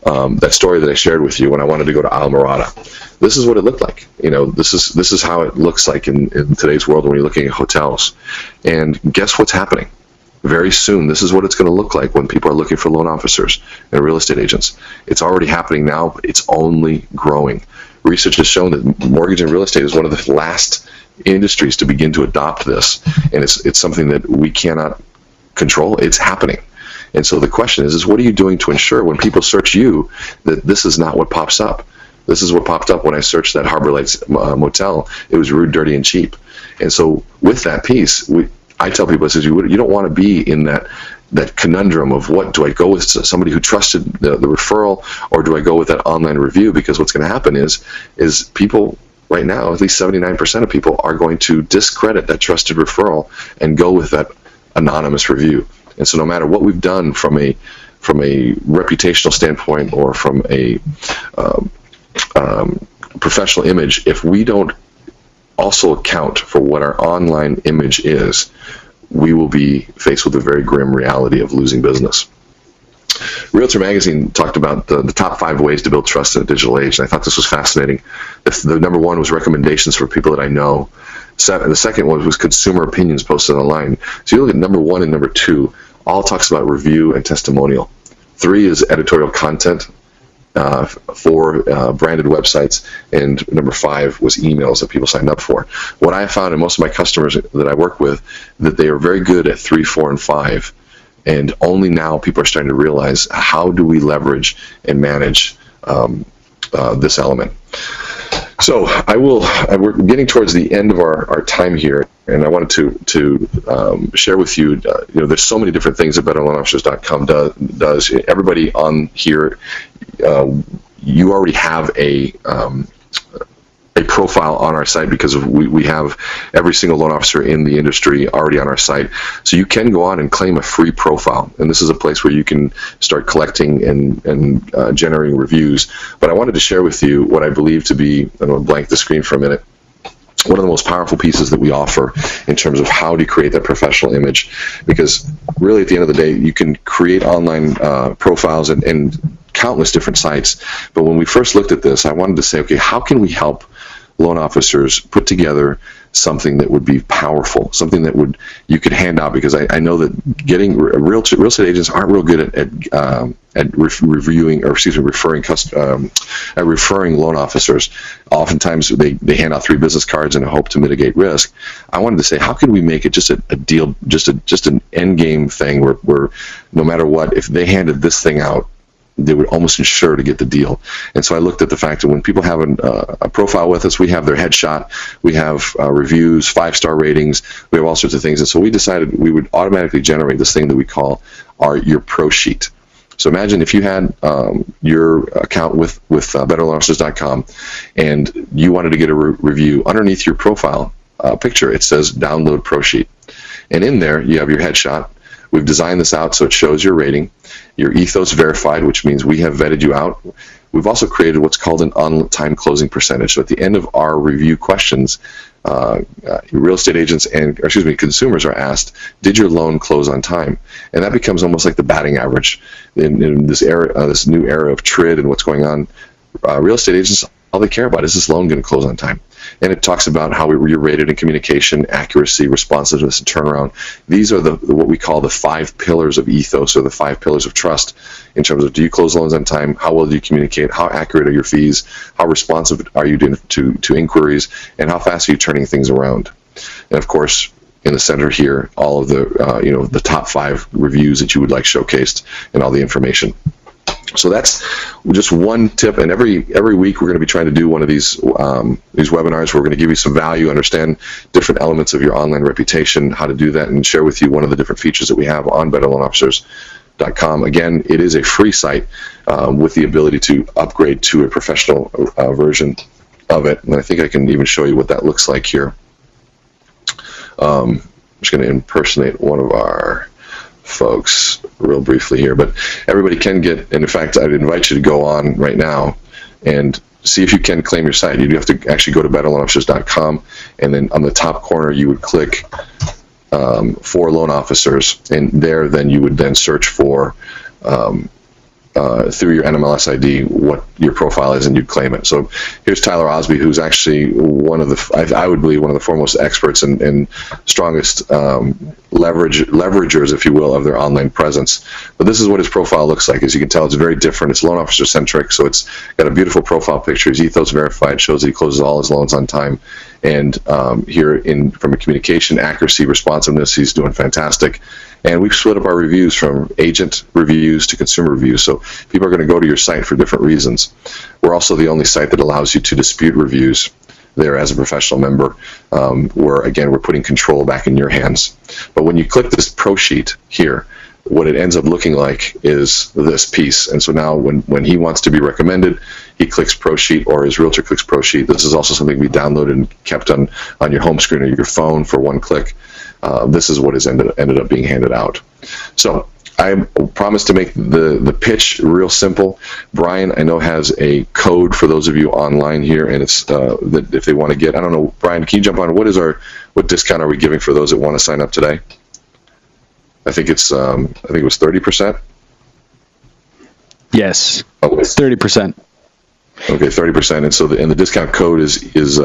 that story that I shared with you when I wanted to go to Alamorada, this is what it looked like. This is how it looks like in today's world when you're looking at hotels. And guess what's happening? Very soon, this is what it's going to look like when people are looking for loan officers and real estate agents. It's already happening now, but it's only growing. Research has shown that mortgage and real estate is one of the last industries to begin to adopt this, and it's something that we cannot control. It's happening. And so the question is what are you doing to ensure when people search you that this is not what pops up? This is what popped up when I searched that Harbor Lights motel. It was rude, dirty, and cheap. And so with that piece, I tell people, I says, you don't want to be in that conundrum of, what do I go with, somebody who trusted the referral, or do I go with that online review? Because what's going to happen is people right now, at least 79% of people, are going to discredit that trusted referral and go with that anonymous review. And so no matter what we've done from a reputational standpoint, or from a professional image, if we don't also account for what our online image is, we will be faced with a very grim reality of losing business. Realtor Magazine talked about the top 5 ways to build trust in a digital age, and I thought this was fascinating. The number 1 was recommendations for people that I know. The second one was consumer opinions posted online. So you look at number 1 and number 2, all talks about review and testimonial. 3 is editorial content. 4 branded websites, and number 5 was emails that people signed up for. What I found in most of my customers that I work with, that they are very good at 3, 4, and 5, and only now people are starting to realize, how do we leverage and manage this element? So we're getting towards the end of our time here, and I wanted to share with you, there's so many different things that BetterLoanOfficers.com does. Everybody on here, you already have a profile on our site, because we have every single loan officer in the industry already on our site. So you can go on and claim a free profile, and this is a place where you can start collecting and generating reviews. But I wanted to share with you what I believe to be, I'm going to blank the screen for a minute, one of the most powerful pieces that we offer in terms of how to create that professional image. Because really, at the end of the day, you can create online profiles and countless different sites. But when we first looked at this, I wanted to say, okay, how can we help loan officers put together something that would be powerful, something that you could hand out? Because I know that getting real estate agents aren't real good at reviewing, or referring loan officers. Oftentimes they hand out 3 business cards in a hope to mitigate risk. I wanted to say, how can we make it just a deal, just an end game thing where no matter what, if they handed this thing out, they would almost ensure to get the deal. And so I looked at the fact that when people have a profile with us, we have their headshot, we have reviews, 5-star ratings, we have all sorts of things. And so we decided we would automatically generate this thing that we call your pro sheet. So imagine if you had your account with BetterLoanOfficers.com, and you wanted to get a review. Underneath your profile picture, it says download pro sheet. And in there, you have your headshot We've designed this out so it shows your rating. Your ethos verified, which means we have vetted you out. We've also created what's called an on-time closing percentage. So at the end of our review questions, real estate agents consumers are asked, did your loan close on time? And that becomes almost like the batting average in this era, this new era of TRID and what's going on. Real estate agents, all they care about is this loan going to close on time. And it talks about how you're rated in communication, accuracy, responsiveness, and turnaround. These are what we call the 5 pillars of ethos, or the 5 pillars of trust, in terms of, do you close loans on time? How well do you communicate? How accurate are your fees? How responsive are you to inquiries? And how fast are you turning things around? And of course, in the center here, all of the the top 5 reviews that you would like showcased, and all the information. So that's just one tip, and every week we're going to be trying to do one of these webinars where we're going to give you some value, understand different elements of your online reputation, how to do that, and share with you one of the different features that we have on BetterLoanOfficers.com. Again, it is a free site with the ability to upgrade to a professional version of it, and I think I can even show you what that looks like here. I'm just going to impersonate one of our folks real briefly here, but everybody can get, and in fact I'd invite you to go on right now and see if you can claim your site. You do have to actually go to BetterLoanOfficers.com, and then on the top corner you would click for loan officers, and there then you would then search for through your NMLS ID what your profile is, and you'd claim it. So here's Tyler Osby, who's actually one of the, I would believe, one of the foremost experts and strongest leveragers, if you will, of their online presence. But this is what his profile looks like. As you can tell, it's very different. It's loan officer centric, so it's got a beautiful profile picture. His ethos verified, shows that he closes all his loans on time. And here, from a communication, accuracy, responsiveness, he's doing fantastic. And we've split up our reviews from agent reviews to consumer reviews, so people are going to go to your site for different reasons. We're also the only site that allows you to dispute reviews there as a professional member, where, again, we're putting control back in your hands. But when you click this pro sheet here, what it ends up looking like is this piece. And so now when he wants to be recommended, he clicks pro sheet, or his realtor clicks pro sheet. This is also something to be downloaded and kept on your home screen or your phone for one click. This is what has ended up being handed out. So I promise to make the pitch real simple. Brian, I know, has a code for those of you online here, and it's that if they want to get, I don't know, Brian, can you jump on? What discount are we giving for those that want to sign up today? I think it was 30%. Yes, 30%. Okay, 30%, and so the discount code is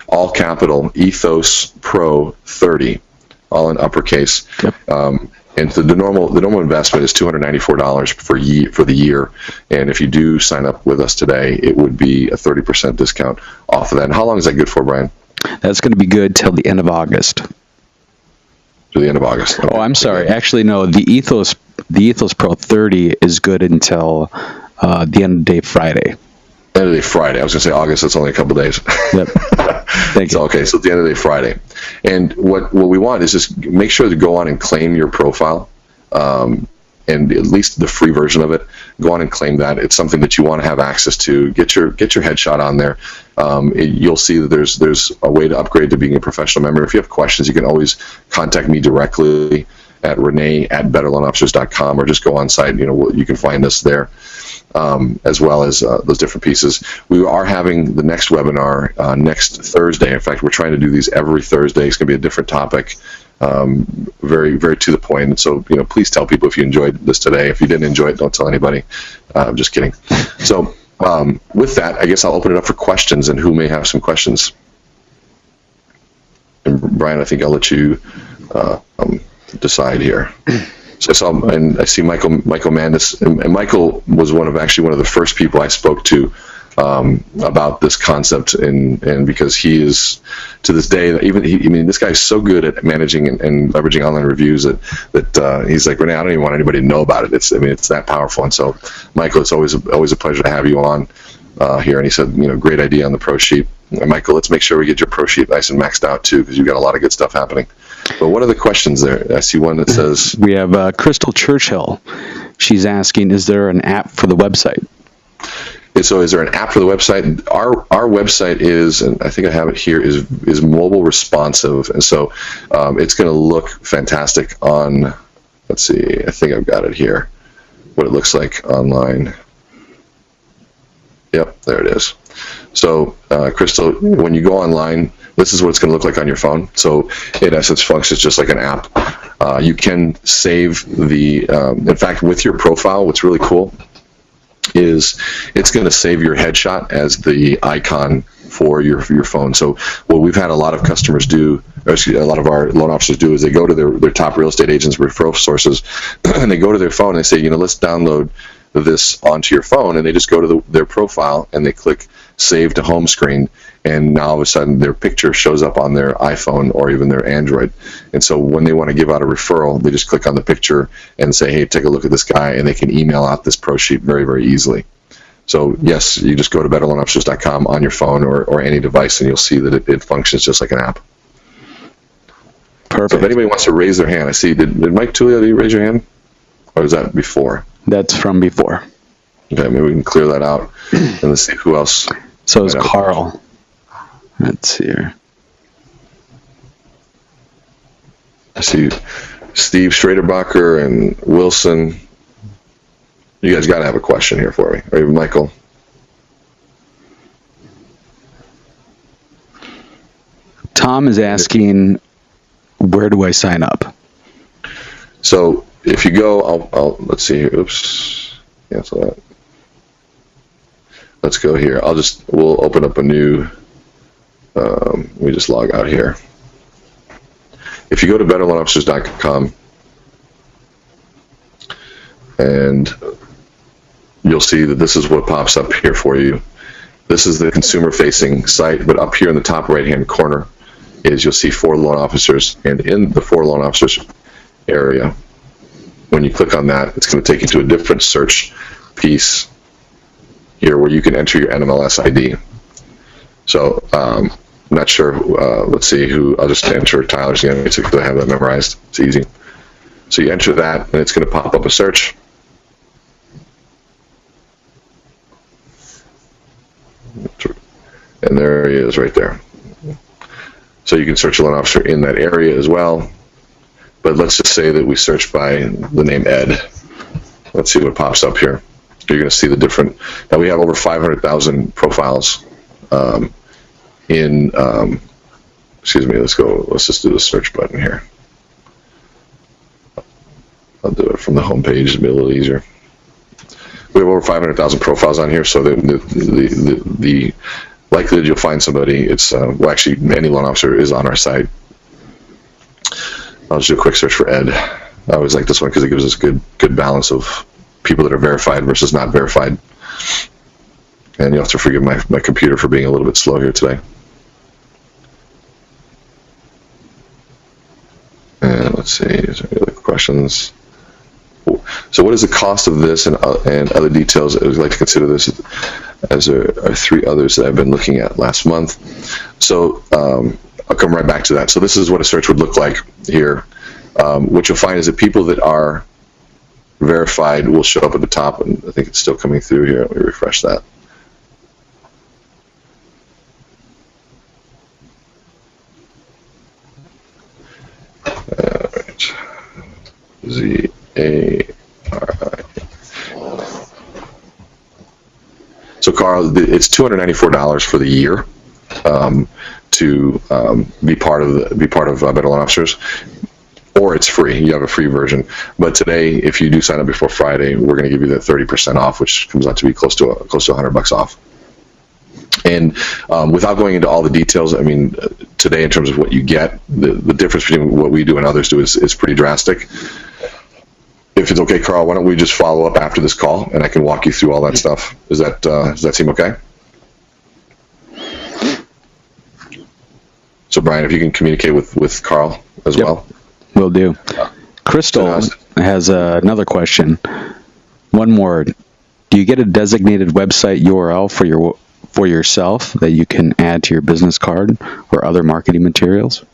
all capital Ethos Pro 30, all in uppercase. Yep. And so the normal investment is $294 for the year, and if you do sign up with us today, it would be a 30% discount off of that. And how long is that good for, Brian? That's going to be good till the end of August. To the end of August. Okay. Oh, I'm sorry. Actually, no. The Ethos Pro 30 is good until the end of day Friday. End of day Friday. I was going to say August. That's only a couple days. Yep. Thank you. Okay, so it's the end of day Friday, and what we want is just make sure to go on and claim your profile, and at least the free version of it. Go on and claim that. It's something that you want to have access to. Get your headshot on there. You'll see that there's a way to upgrade to being a professional member. If you have questions, you can always contact me directly at Rene@BetterLoanOfficers.com, or just go on site. You can find us there, as well as those different pieces. We are having the next webinar next Thursday. In fact, we're trying to do these every Thursday. It's going to be a different topic, very, very to the point. And so, please tell people if you enjoyed this today. If you didn't enjoy it, don't tell anybody. I'm just kidding. So, with that, I guess I'll open it up for questions, and who may have some questions. And Brian, I think I'll let you decide here. So and I see Michael Mandis, and Michael was one of the first people I spoke to about this concept, and because he is, to this day, this guy is so good at managing and leveraging online reviews that he's like, Rene, I don't even want anybody to know about it. It's that powerful. And so, Michael, it's always a pleasure to have you on here. And he said, great idea on the pro sheet. And Michael, let's make sure we get your pro sheet nice and maxed out too, because you've got a lot of good stuff happening. But what are the questions there? I see one that says... We have Crystal Churchill. She's asking, is there an app for the website? So is there an app for the website? Our website is, and I think I have it here, is mobile responsive. And so it's going to look fantastic on let's see, I think I've got it here, what it looks like online. Yep, there it is. So, Crystal, when you go online, this is what it's going to look like on your phone. So, in essence, functions just like an app. You can save the, in fact, with your profile, what's really cool is it's going to save your headshot as the icon for your phone. So what we've had a lot of customers do, or excuse me, a lot of our loan officers do, is they go to their top real estate agents, referral sources, and they go to their phone and they say, let's download this onto your phone, and they just go to their profile and they click save to home screen, and now all of a sudden their picture shows up on their iPhone or even their Android. And so when they want to give out a referral, they just click on the picture and say, hey, take a look at this guy, and they can email out this pro sheet very, very easily. So yes, you just go to BetterLoanOfficers.com on your phone or any device, and you'll see that it functions just like an app. Perfect. So if anybody wants to raise their hand, I see, did Mike Tullio, did you raise your hand? Or was that before? That's from before. Okay, maybe we can clear that out. And let's see who else. So is Carl. Let's see here. I see Steve Schraderbacher and Wilson. You guys got to have a question here for me. Or even Michael. Tom is asking, where do I sign up? So if you go, let's see here. Oops. Cancel that. Let's go here. We'll open up a new, let me just log out here. If you go to BetterLoanOfficers.com, and you'll see that this is what pops up here for you. This is the consumer-facing site, but up here in the top right-hand corner you'll see 4 loan officers, and in the 4 loan officers area, when you click on that, it's going to take you to a different search piece here where you can enter your NMLS ID. So I'm not sure, let's see who, I'll just enter Tyler's again because I have that memorized. It's easy. So you enter that, and it's going to pop up a search. And there he is right there. So you can search a loan officer in that area as well. But let's just say that we search by the name Ed. Let's see what pops up here. You're going to see the different, now we have over 500,000 profiles excuse me, let's just do the search button here. I'll do it from the home page, it'll be a little easier. We have over 500,000 profiles on here, so the likelihood you'll find somebody, it's, well, actually, any loan officer is on our site. I'll just do a quick search for Ed. I always like this one because it gives us good balance of people that are verified versus not verified. And you'll have to forgive my computer for being a little bit slow here today. And let's see, is there any other questions? So what is the cost of this and other details? I would like to consider this as there are 3 others that I've been looking at last month. So I'll come right back to that. So this is what a search would look like here. What you'll find is that people that are verified will show up at the top, and I think it's still coming through here. Let me refresh that. All right. Z-A-R-I. So Carl, it's $294 for the year to be part of Better Loan Officers, or it's free. You have a free version. But today, if you do sign up before Friday, we're going to give you the 30% off, which comes out to be close to $100 off. And without going into all the details, I mean, today in terms of what you get, the difference between what we do and others do is pretty drastic. If it's okay, Carl, why don't we just follow up after this call, and I can walk you through all that stuff. Does that seem okay? So Brian, if you can communicate with Carl as well. Will do. Crystal has another question. One more. Do you get a designated website URL for yourself that you can add to your business card or other marketing materials?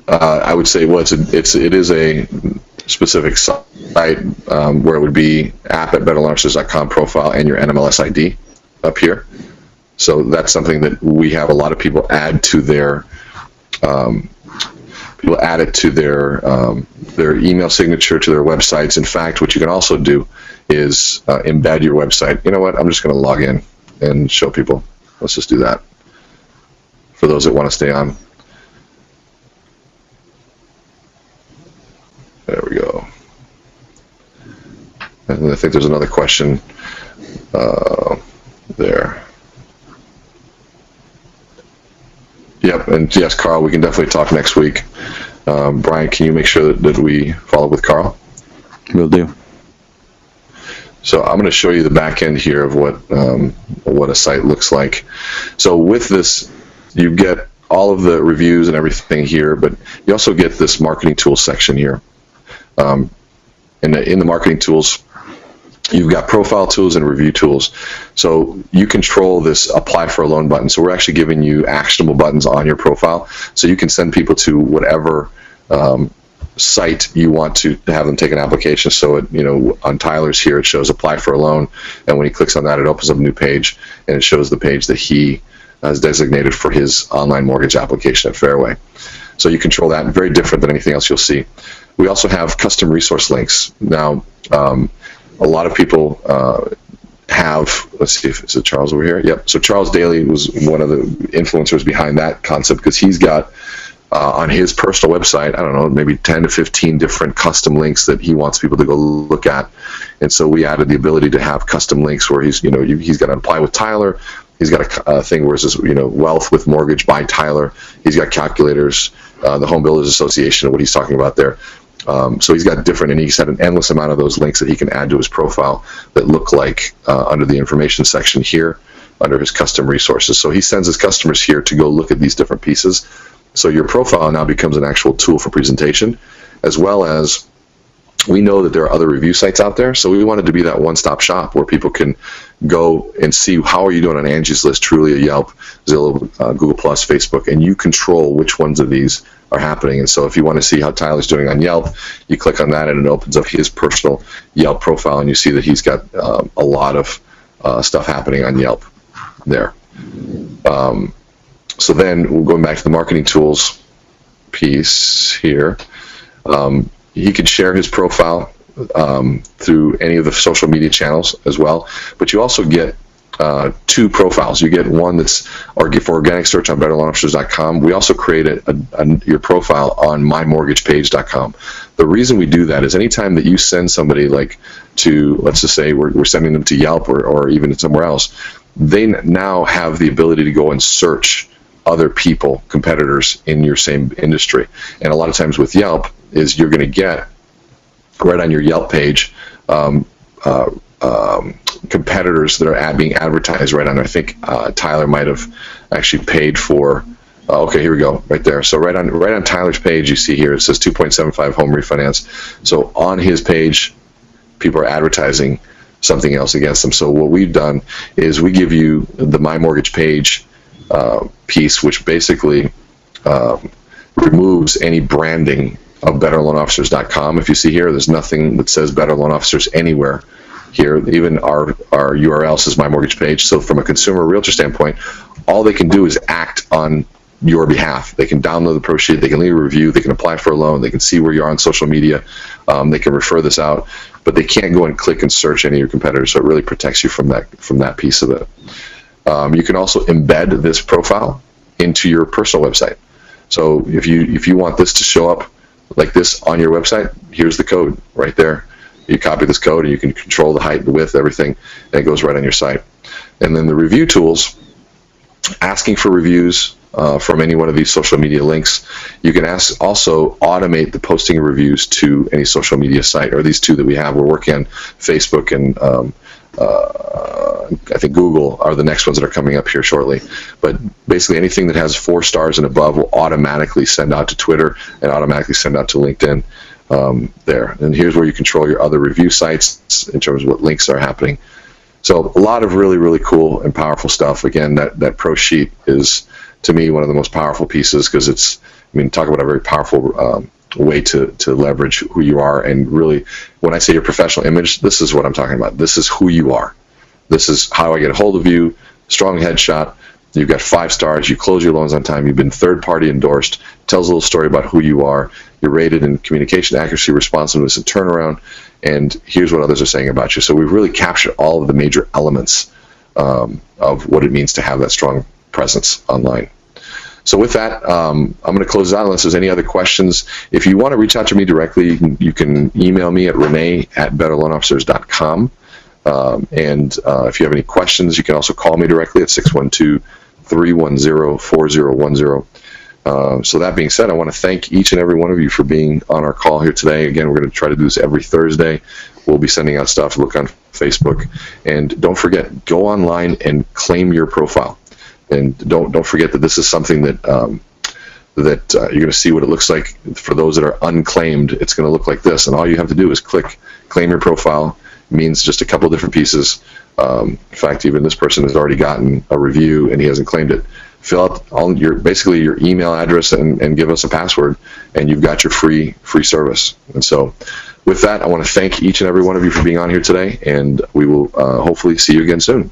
I would say, well, it is a specific site where it would be app at BetterLoanOfficers.com profile and your NMLS ID up here. So that's something that we have a lot of people add to their People add it to their email signature, to their websites. In fact, what you can also do is embed your website. You know what? I'm just going to log in and show people. Let's just do that for those that want to stay on. There we go. And I think there's another question there. Yep, and yes, Carl, we can definitely talk next week. Brian, can you make sure that we follow up with Carl? Will do. So I'm going to show you the back end here of what a site looks like. So with this, you get all of the reviews and everything here, but you also get this marketing tools section here. In the marketing tools, you've got profile tools and review tools. So you control this apply for a loan button. So we're actually giving you actionable buttons on your profile. So you can send people to whatever site you want to have them take an application. So on Tyler's here, it shows apply for a loan. And when he clicks on that, it opens up a new page, and it shows the page that he has designated for his online mortgage application at Fairway. So you control that, very different than anything else you'll see. We also have custom resource links. Now, a lot of people have, let's see, is it Charles over here? Yep. So Charles Daly was one of the influencers behind that concept, because he's got on his personal website, I don't know, maybe 10 to 15 different custom links that he wants people to go look at. And so we added the ability to have custom links where he's got to apply with Tyler. He's got a thing where it says, wealth with mortgage by Tyler. He's got calculators, the Home Builders Association, what he's talking about there. So he's got different, and he's had an endless amount of those links that he can add to his profile that look like under the information section here, under his custom resources. So he sends his customers here to go look at these different pieces. So your profile now becomes an actual tool for presentation, as well as we know that there are other review sites out there. So we wanted to be that one-stop shop where people can go and see how are you doing on Angie's List, Trulia, Yelp, Zillow, Google+, Facebook, and you control which ones of these are happening. And so if you want to see how Tyler's doing on Yelp, you click on that and it opens up his personal Yelp profile, and you see that he's got a lot of stuff happening on Yelp there. So then we're going back to the marketing tools piece here. He can share his profile through any of the social media channels as well, but you also get two profiles. You get one that's for organic search on BetterLoanOfficers.com. We also created your profile on MyMortgagePage.com. The reason we do that is anytime that you send somebody, like to, let's just say we're sending them to Yelp or even somewhere else, they now have the ability to go and search other people, competitors in your same industry. And a lot of times with Yelp is you're going to get right on your Yelp page competitors that are being advertised right on there. I think Tyler might have actually paid for. Okay, here we go, right there. So right on Tyler's page, you see here it says 2.75 home refinance. So on his page, people are advertising something else against them. So what we've done is we give you the My Mortgage Page piece, which basically removes any branding of BetterLoanOfficers.com. If you see here, there's nothing that says Better Loan Officers anywhere here. Even our URL says My Mortgage Page. So from a consumer realtor standpoint, all they can do is act on your behalf. They can download the pro sheet, they can leave a review, they can apply for a loan, they can see where you are on social media, they can refer this out, but they can't go and click and search any of your competitors. So it really protects you from that piece of it. You can also embed this profile into your personal website. So if you want this to show up like this on your website, here's the code right there. You copy this code and you can control the height, the width, everything, and it goes right on your site. And then the review tools, asking for reviews from any one of these social media links. You can also automate the posting of reviews to any social media site, or these two that we have. We're working on Facebook and I think Google are the next ones that are coming up here shortly. But basically anything that has 4 stars and above will automatically send out to Twitter and automatically send out to LinkedIn there. And here's where you control your other review sites in terms of what links are happening. So a lot of really, really cool and powerful stuff. Again, that pro sheet is, to me, one of the most powerful pieces, because it's, talk about a very powerful way to leverage who you are. And really, when I say your professional image, this is what I'm talking about. This is who you are. This is how I get a hold of you, strong headshot, you've got 5 stars, you close your loans on time, you've been third-party endorsed, tells a little story about who you are, you're rated in communication, accuracy, responsiveness, and turnaround, and here's what others are saying about you. So we've really captured all of the major elements of what it means to have that strong presence online. So with that, I'm going to close out unless there's any other questions. If you want to reach out to me directly, you can email me at Rene@BetterLoanOfficers.com. And if you have any questions, you can also call me directly at 612-310-4010. So that being said, I want to thank each and every one of you for being on our call here today. Again, we're going to try to do this every Thursday. We'll be sending out stuff. Look on Facebook. And don't forget, go online and claim your profile. And don't forget that this is something that you're going to see what it looks like. For those that are unclaimed, it's going to look like this. And all you have to do is click claim your profile. It means just a couple of different pieces. In fact, even this person has already gotten a review and he hasn't claimed it. Fill out basically your email address and give us a password, and you've got your free service. And so with that, I want to thank each and every one of you for being on here today, and we will hopefully see you again soon.